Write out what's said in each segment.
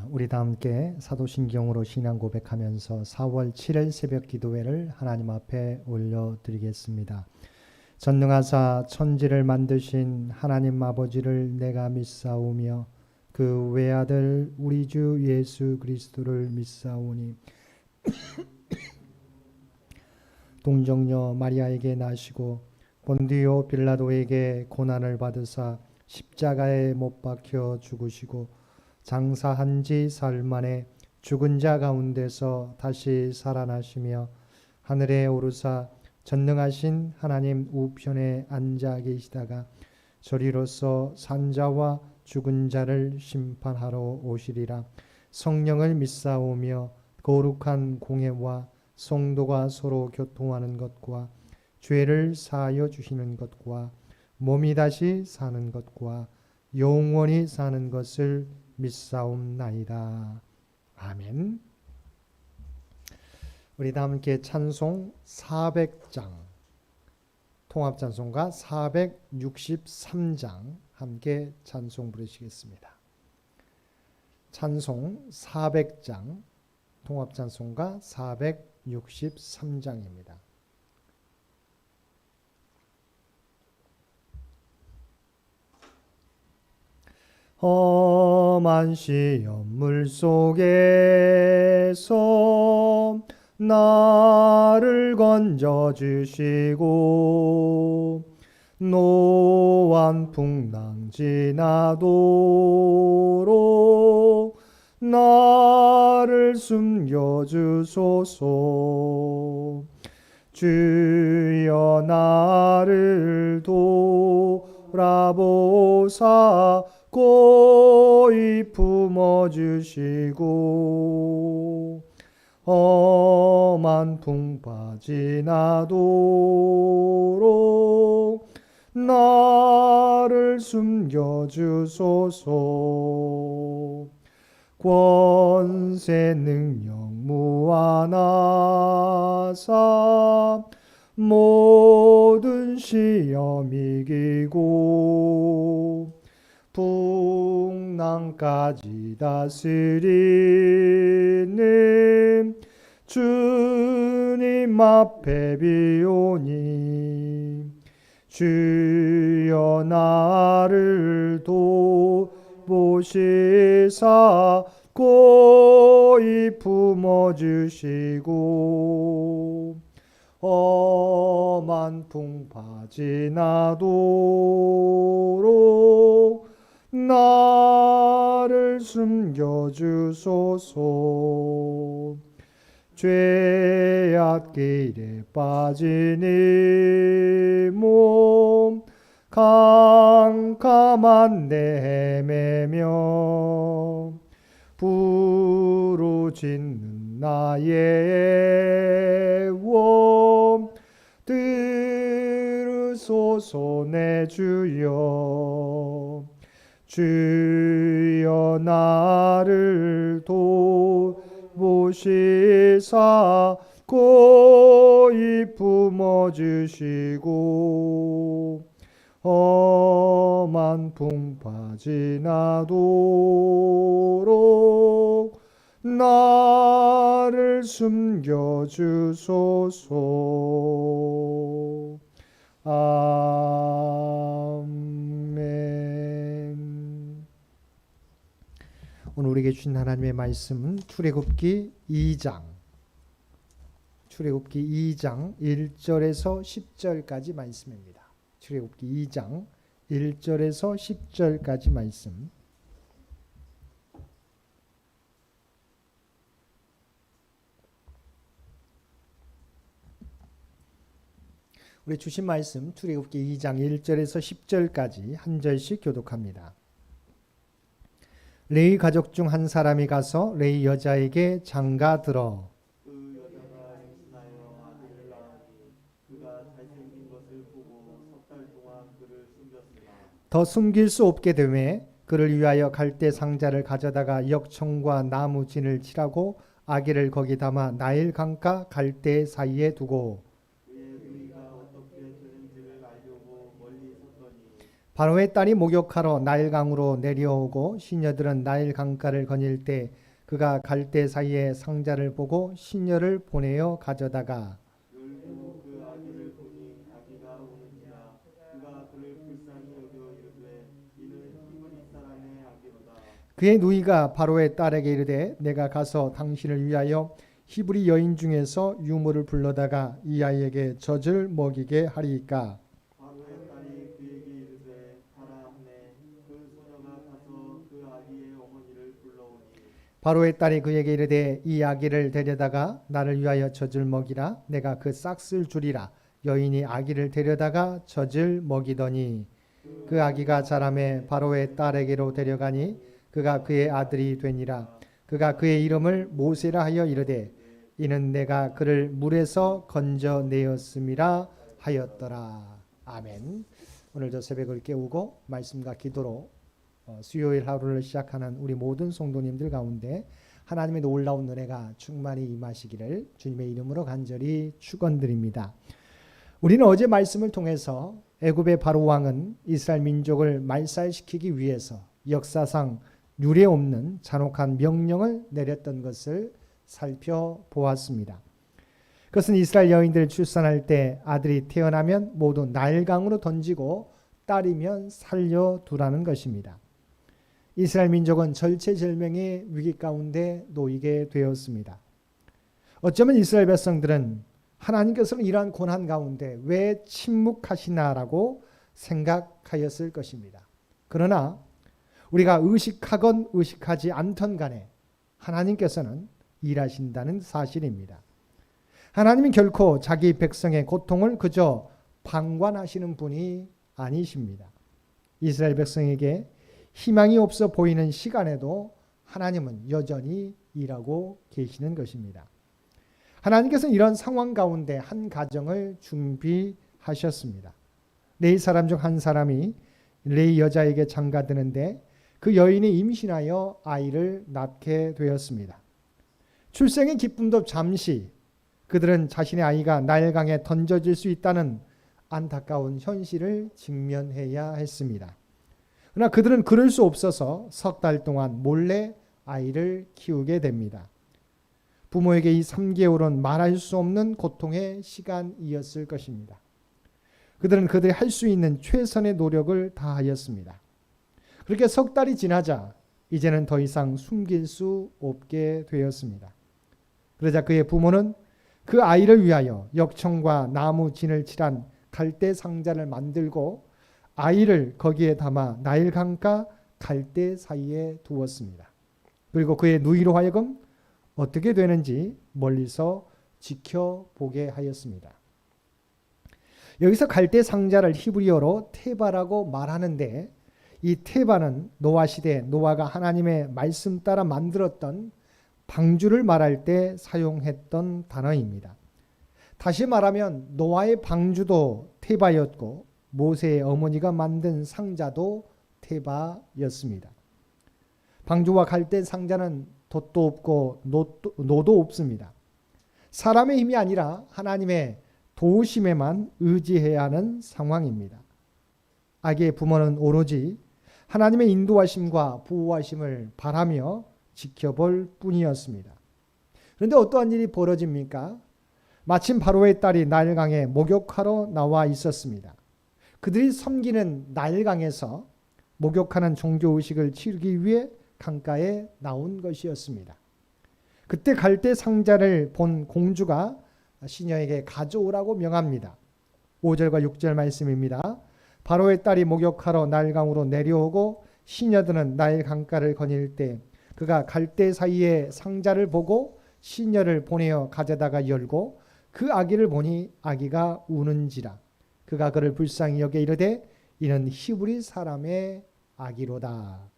우리 다 함께 사도신경으로 신앙 고백하면서 4월 7일 새벽 기도회를 하나님 앞에 올려드리겠습니다. 전능하사 천지를 만드신 하나님 아버지를 내가 믿사오며 그 외아들 우리 주 예수 그리스도를 믿사오니 동정녀 마리아에게 나시고 본디오 빌라도에게 고난을 받으사 십자가에 못 박혀 죽으시고 장사한 지 사흘 만에 죽은 자 가운데서 다시 살아나시며 하늘에 오르사 전능하신 하나님 우편에 앉아 계시다가 저리로서 산자와 죽은 자를 심판하러 오시리라. 성령을 믿사오며 거룩한 공회와 성도가 서로 교통하는 것과 죄를 사하여 주시는 것과 몸이 다시 사는 것과 영원히 사는 것을 믿사옵나이다. 아멘. 우리 다 함께 찬송 400장, 통합찬송가 463장 함께 찬송 부르시겠습니다. 찬송 400장, 통합찬송가 463장입니다. 험한 시험물 속에서 나를 건져주시고 노한 풍랑 지나도록 나를 숨겨주소서. 주여 나를 돌아보사 고이 품어주시고 험한 풍파 지나도록 나를 숨겨주소서. 권세 능력 무한하사 모든 시험 이기고 풍랑까지 다스리는 주님 앞에 비오니 주여 나를 돌보시사 고이 품어주시고 험한 풍파 지나도록 나를 숨겨주소서. 죄악 길에 빠진 이 몸 캄캄한 데 헤매며 부르짖는 나의 원 들으소서. 내 주여 주여 나를 돌보시사 고이 품어주시고 험한 풍파 지나도록 나를 숨겨주소서. 아멘. 오늘 우리에게 주신 하나님의 말씀은 출애굽기 2장 1절에서 10절까지 말씀입니다. 출애굽기 2장 1절에서 10절까지 말씀. 우리 주신 말씀 출애굽기 2장 1절에서 10절까지 한 절씩 교독합니다. 레위 가족 중 한 사람이 가서 레위 여자에게 장가들어 그 여자가 임신하여 아들을 낳으니 그가 잘생긴 것을 보고 석 달 동안 그를 숨겼으나 더 숨길 수 없게 되매 그를 위하여 갈대 상자를 가져다가 역청과 나무 진을 칠하고 아기를 거기 담아 나일 강가 갈대 사이에 두고 바로의 딸이 목욕하러 나일강으로 내려오고 시녀들은 나일 강가를 거닐 때 그가 갈대 사이에 상자를 보고 시녀를 보내어 가져다가 열고 그 아기를 보니 아기가 우는지라 그가 그를 불쌍히 여겨 이르되 이는 히브리 사람의 아기로다. 그의 누이가 바로의 딸에게 이르되 내가 가서 당신을 위하여 히브리 여인 중에서 유모를 불러다가 이 아이에게 젖을 먹이게 하리이까. 바로의 딸이 그에게 이르되 가라 하매 그 소녀가 가서 그 아기의 어머니를 불러오니 바로의 딸이 그에게 이르되 이 아기를 데려다가 나를 위하여 젖을 먹이라. 내가 그 싹쓸 주리라. 여인이 아기를 데려다가 젖을 먹이더니 그 아기가 자라매 바로의 딸에게로 데려가니 그가 그의 아들이 되니라. 그가 그의 이름을 모세라 하여 이르되 이는 내가 그를 물에서 건져내었음이라 하였더라. 아멘. 오늘도 새벽을 깨우고 말씀과 기도로 수요일 하루를 시작하는 우리 모든 성도님들 가운데 하나님의 놀라운 은혜가 충만히 임하시기를 주님의 이름으로 간절히 축원드립니다. 우리는 어제 말씀을 통해서 애굽의 바로 왕은 이스라엘 민족을 말살시키기 위해서 역사상 유례 없는 잔혹한 명령을 내렸던 것을 살펴보았습니다. 그것은 이스라엘 여인들 출산할 때 아들이 태어나면 모두 나일강으로 던지고 딸이면 살려두라는 것입니다. 이스라엘 민족은 절체절명의 위기 가운데 놓이게 되었습니다. 어쩌면 이스라엘 백성들은 하나님께서는 이러한 고난 가운데 왜 침묵하시나라고 생각하였을 것입니다. 그러나 우리가 의식하건 의식하지 않던 간에 하나님께서는 일하신다는 사실입니다. 하나님은 결코 자기 백성의 고통을 그저 방관하시는 분이 아니십니다. 이스라엘 백성에게 희망이 없어 보이는 시간에도 하나님은 여전히 일하고 계시는 것입니다. 하나님께서는 이런 상황 가운데 한 가정을 준비하셨습니다. 레위 사람 중 한 사람이 레위 여자에게 장가드는데 그 여인이 임신하여 아이를 낳게 되었습니다. 출생의 기쁨도 잠시, 그들은 자신의 아이가 나일강에 던져질 수 있다는 안타까운 현실을 직면해야 했습니다. 그러나 그들은 그럴 수 없어서 석 달 동안 몰래 아이를 키우게 됩니다. 부모에게 이 3개월은 말할 수 없는 고통의 시간이었을 것입니다. 그들은 그들이 할 수 있는 최선의 노력을 다하였습니다. 그렇게 석 달이 지나자 이제는 더 이상 숨길 수 없게 되었습니다. 그러자 그의 부모는 그 아이를 위하여 역청과 나무 진을 칠한 갈대 상자를 만들고 아이를 거기에 담아 나일강과 갈대 사이에 두었습니다. 그리고 그의 누이로 하여금 어떻게 되는지 멀리서 지켜보게 하였습니다. 여기서 갈대 상자를 히브리어로 테바라고 말하는데 이 테바는 노아 시대 노아가 하나님의 말씀 따라 만들었던 방주를 말할 때 사용했던 단어입니다. 다시 말하면 노아의 방주도 테바였고 모세의 어머니가 만든 상자도 테바였습니다. 방주와 갈대 상자는 돛도 없고 노도 없습니다. 사람의 힘이 아니라 하나님의 도우심에만 의지해야 하는 상황입니다. 아기의 부모는 오로지 하나님의 인도하심과 보호하심을 바라며 지켜볼 뿐이었습니다. 그런데 어떠한 일이 벌어집니까? 마침 바로의 딸이 나일강에 목욕하러 나와 있었습니다. 그들이 섬기는 나일강에서 목욕하는 종교의식을 치르기 위해 강가에 나온 것이었습니다. 그때 갈대 상자를 본 공주가 시녀에게 가져오라고 명합니다. 5절과 6절 말씀입니다. 바로의 딸이 목욕하러 나일강으로 내려오고 시녀들은 나일 강가를 거닐 때 그가 갈대 사이에 상자를 보고 시녀를 보내어 가져다가 열고 그 아기를 보니 아기가 우는지라. 그가 그를 불쌍히 여겨 이르되 이는 히브리 사람의 아기로다.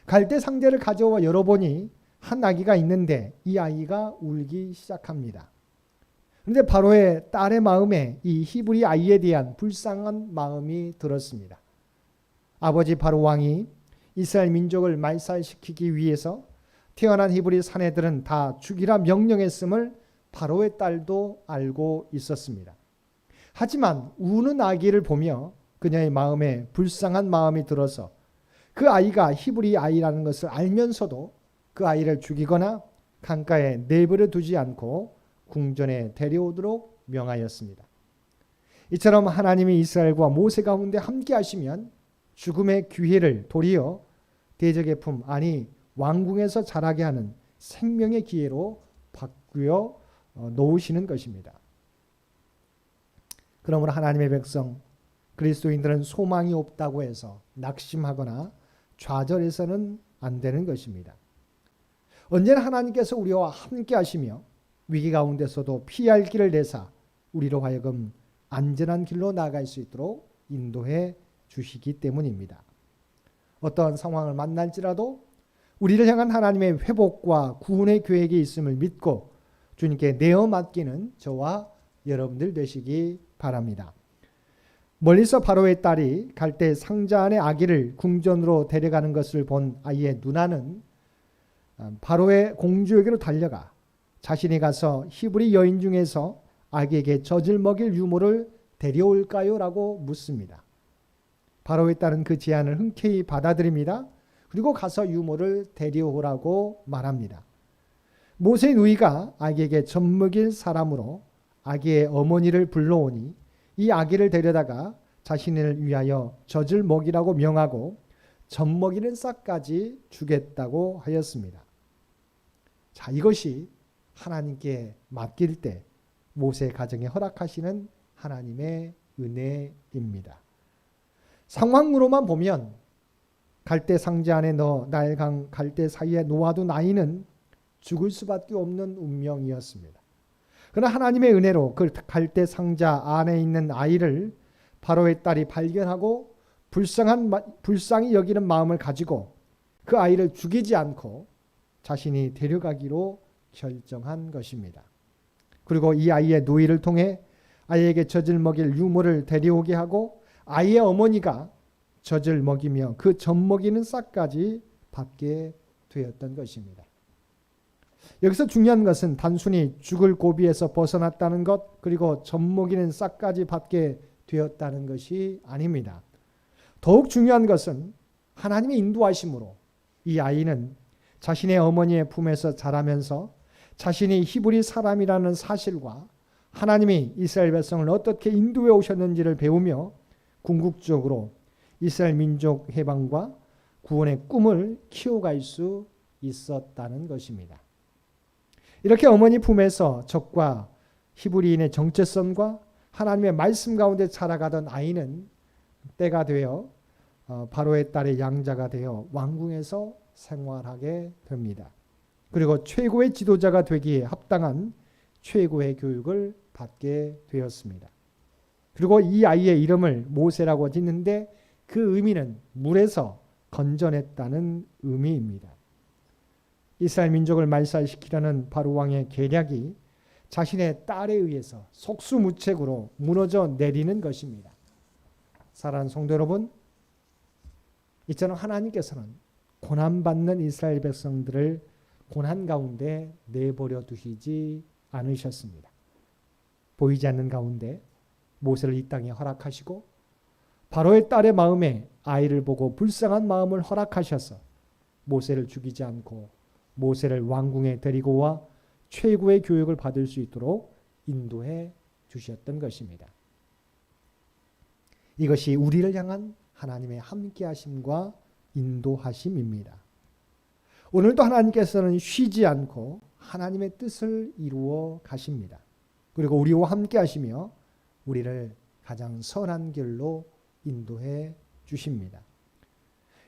갈대 상자를 가져와 열어보니 한 아기가 있는데 이 아이가 울기 시작합니다. 그런데 바로의 딸의 마음에 이 히브리 아이에 대한 불쌍한 마음이 들었습니다. 아버지 바로 왕이 이스라엘 민족을 말살시키기 위해서 태어난 히브리 사내들은 다 죽이라 명령했음을 바로의 딸도 알고 있었습니다. 하지만 우는 아기를 보며 그녀의 마음에 불쌍한 마음이 들어서 그 아이가 히브리 아이라는 것을 알면서도 그 아이를 죽이거나 강가에 내버려 두지 않고 궁전에 데려오도록 명하였습니다. 이처럼 하나님이 이스라엘과 모세 가운데 함께 하시면 죽음의 기회를 도리어 대적의 품, 아니 왕궁에서 자라게 하는 생명의 기회로 바꾸어 놓으시는 것입니다. 그러므로 하나님의 백성 그리스도인들은 소망이 없다고 해서 낙심하거나 좌절해서는 안 되는 것입니다. 언제나 하나님께서 우리와 함께 하시며 위기 가운데서도 피할 길을 내사 우리로 하여금 안전한 길로 나아갈 수 있도록 인도해 주시기 때문입니다. 어떠한 상황을 만날지라도 우리를 향한 하나님의 회복과 구원의 계획이 있음을 믿고 주님께 내어 맡기는 저와 여러분들 되시기 바랍니다. 멀리서 바로의 딸이 갈대 상자 안에 아기를 궁전으로 데려가는 것을 본 아이의 누나는 바로의 공주에게로 달려가 자신이 가서 히브리 여인 중에서 아기에게 젖을 먹일 유모를 데려올까요? 라고 묻습니다. 바로의 딸은 그 제안을 흔쾌히 받아들입니다. 그리고 가서 유모를 데려오라고 말합니다. 모세의 누이가 아기에게 젖 먹일 사람으로 아기의 어머니를 불러오니 이 아기를 데려다가 자신을 위하여 젖을 먹이라고 명하고 젖 먹이는 싹까지 주겠다고 하였습니다. 자, 이것이 하나님께 맡길 때 모세 가정에 허락하시는 하나님의 은혜입니다. 상황으로만 보면 갈대 상자 안에 넣어 나일강 갈대 사이에 놓아둔 아이는 죽을 수밖에 없는 운명이었습니다. 그러나 하나님의 은혜로 그 갈대 상자 안에 있는 아이를 바로의 딸이 발견하고 불쌍히 여기는 마음을 가지고 그 아이를 죽이지 않고 자신이 데려가기로 결정한 것입니다. 그리고 이 아이의 누이를 통해 아이에게 젖을 먹일 유모를 데려오게 하고 아이의 어머니가 젖을 먹이며 그 젖 먹이는 싹까지 받게 되었던 것입니다. 여기서 중요한 것은 단순히 죽을 고비에서 벗어났다는 것, 그리고 젖 먹이는 싹까지 받게 되었다는 것이 아닙니다. 더욱 중요한 것은 하나님의 인도하심으로 이 아이는 자신의 어머니의 품에서 자라면서 자신이 히브리 사람이라는 사실과 하나님이 이스라엘 백성을 어떻게 인도해 오셨는지를 배우며 궁극적으로 이스라엘 민족 해방과 구원의 꿈을 키워갈 수 있었다는 것입니다. 이렇게 어머니 품에서 적과 히브리인의 정체성과 하나님의 말씀 가운데 자라가던 아이는 때가 되어 바로의 딸의 양자가 되어 왕궁에서 생활하게 됩니다. 그리고 최고의 지도자가 되기에 합당한 최고의 교육을 받게 되었습니다. 그리고 이 아이의 이름을 모세라고 짓는데 그 의미는 물에서 건져냈다는 의미입니다. 이스라엘 민족을 말살시키려는 바로 왕의 계략이 자신의 딸에 의해서 속수무책으로 무너져 내리는 것입니다. 사랑하는 성도 여러분, 이처럼 하나님께서는 고난받는 이스라엘 백성들을 고난 가운데 내버려 두시지 않으셨습니다. 보이지 않는 가운데 모세를 이 땅에 허락하시고 바로의 딸의 마음에 아이를 보고 불쌍한 마음을 허락하셔서 모세를 죽이지 않고 모세를 왕궁에 데리고 와 최고의 교육을 받을 수 있도록 인도해 주셨던 것입니다. 이것이 우리를 향한 하나님의 함께하심과 인도하심입니다. 오늘도 하나님께서는 쉬지 않고 하나님의 뜻을 이루어 가십니다. 그리고 우리와 함께 하시며 우리를 가장 선한 길로 인도해 주십니다.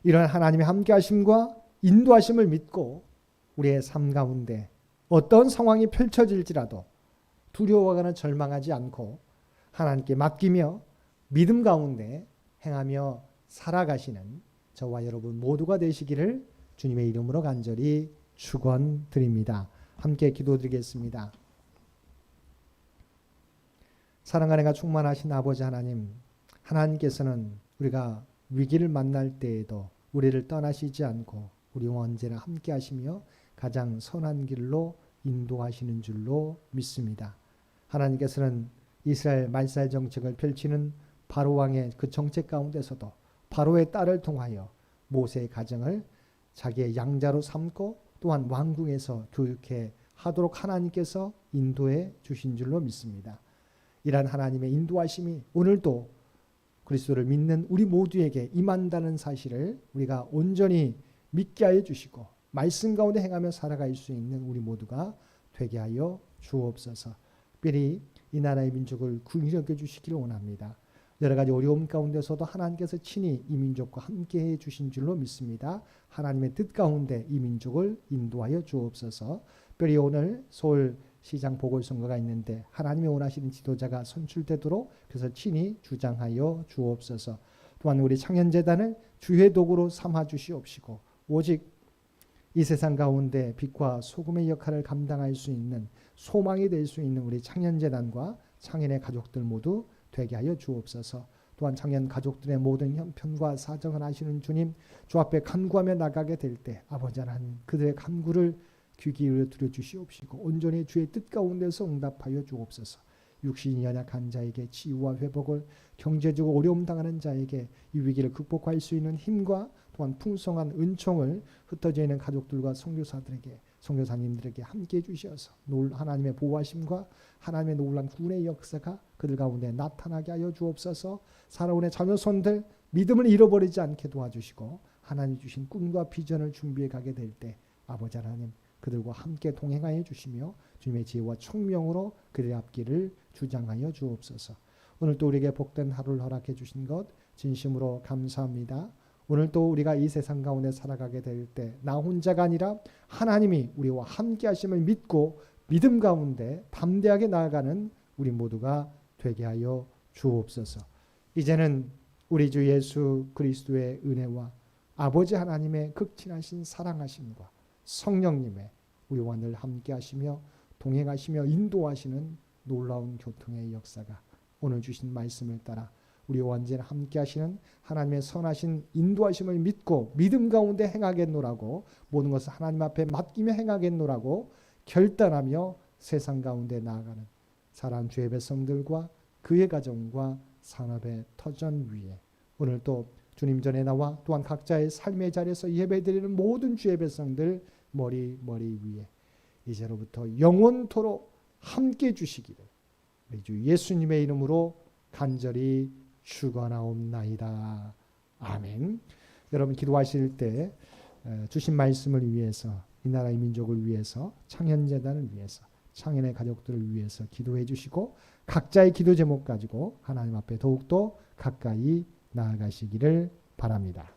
이런 하나님의 함께 하심과 인도하심을 믿고 우리의 삶 가운데 어떤 상황이 펼쳐질지라도 두려워하거나 절망하지 않고 하나님께 맡기며 믿음 가운데 행하며 살아가시는 저와 여러분 모두가 되시기를 주님의 이름으로 간절히 축원드립니다. 함께 기도드리겠습니다. 사랑과 은혜가 충만하신 아버지 하나님, 하나님께서는 우리가 위기를 만날 때에도 우리를 떠나시지 않고 우리와 언제나 함께 하시며 가장 선한 길로 인도하시는 줄로 믿습니다. 하나님께서는 이스라엘 말살 정책을 펼치는 바로 왕의 그 정책 가운데서도 바로의 딸을 통하여 모세의 가정을 자기의 양자로 삼고 또한 왕궁에서 교육해 하도록 하나님께서 인도해 주신 줄로 믿습니다. 이러한 하나님의 인도하심이 오늘도 그리스도를 믿는 우리 모두에게 임한다는 사실을 우리가 온전히 믿게 하여 주시고 말씀 가운데 행하며 살아갈 수 있는 우리 모두가 되게 하여 주옵소서. 특별히 이 나라의 민족을 구인해 주시기를 원합니다. 여러 가지 어려움 가운데서도 하나님께서 친히 이 민족과 함께해 주신 줄로 믿습니다. 하나님의 뜻 가운데 이 민족을 인도하여 주옵소서. 특별히 오늘 서울시장 보궐선거가 있는데 하나님의 원하시는 지도자가 선출되도록 그래서 친히 주장하여 주옵소서. 또한 우리 창현재단을 주의 도구로 삼아 주시옵시고 오직 이 세상 가운데 빛과 소금의 역할을 감당할 수 있는 소망이 될 수 있는 우리 창현재단과 창현의 가족들 모두 되게 하여 주옵소서. 또한 창현 가족들의 모든 형편과 사정을 아시는 주님, 주 앞에 간구하며 나가게 될 때 아버지 하나님 그들의 간구를 귀 기울여 들어 주시옵시고 온전히 주의 뜻 가운데서 응답하여 주옵소서. 육신이 연약한 자에게 치유와 회복을, 경제적으로 어려움 당하는 자에게 이 위기를 극복할 수 있는 힘과 또한 풍성한 은총을 흩어져 있는 가족들과 선교사들에게, 선교사님들에게 함께해 주셔서 하나님의 보호하심과 하나님의 놀라운 구원의 역사가 그들 가운데 나타나게 하여 주옵소서. 살아오는 자녀손들 믿음을 잃어버리지 않게 도와주시고 하나님 주신 꿈과 비전을 준비해 가게 될 때 아버지 하나님 그들과 함께 동행하여 주시며 주님의 지혜와 총명으로 그들의 앞길을 주장하여 주옵소서. 오늘 또 우리에게 복된 하루를 허락해 주신 것 진심으로 감사합니다. 오늘 또 우리가 이 세상 가운데 살아가게 될 때 나 혼자가 아니라 하나님이 우리와 함께 하심을 믿고 믿음 가운데 담대하게 나아가는 우리 모두가 되게 하여 주옵소서. 이제는 우리 주 예수 그리스도의 은혜와 아버지 하나님의 극진하신 사랑하심과 성령님의 우리와 늘 함께 하시며 동행하시며 인도하시는 놀라운 교통의 역사가 오늘 주신 말씀을 따라 우리와 언제나 함께 하시는 하나님의 선하신 인도하심을 믿고 믿음 가운데 행하겠노라고 모든 것을 하나님 앞에 맡기며 행하겠노라고 결단하며 세상 가운데 나아가는 사랑하는 주의 백성들과 그의 가정과 산업의 터전 위에 오늘 또 주님 전에 나와 또한 각자의 삶의 자리에서 예배드리는 모든 주의 백성들 머리 위에 이제로부터 영원토록 함께 주시기를 우리 주 예수님의 이름으로 간절히 축원하옵나이다. 아멘. 여러분 기도하실 때 주신 말씀을 위해서 이 나라의 민족을 위해서 창현재단을 위해서 창현의 가족들을 위해서 기도해 주시고 각자의 기도 제목 가지고 하나님 앞에 더욱더 가까이 나아가시기를 바랍니다.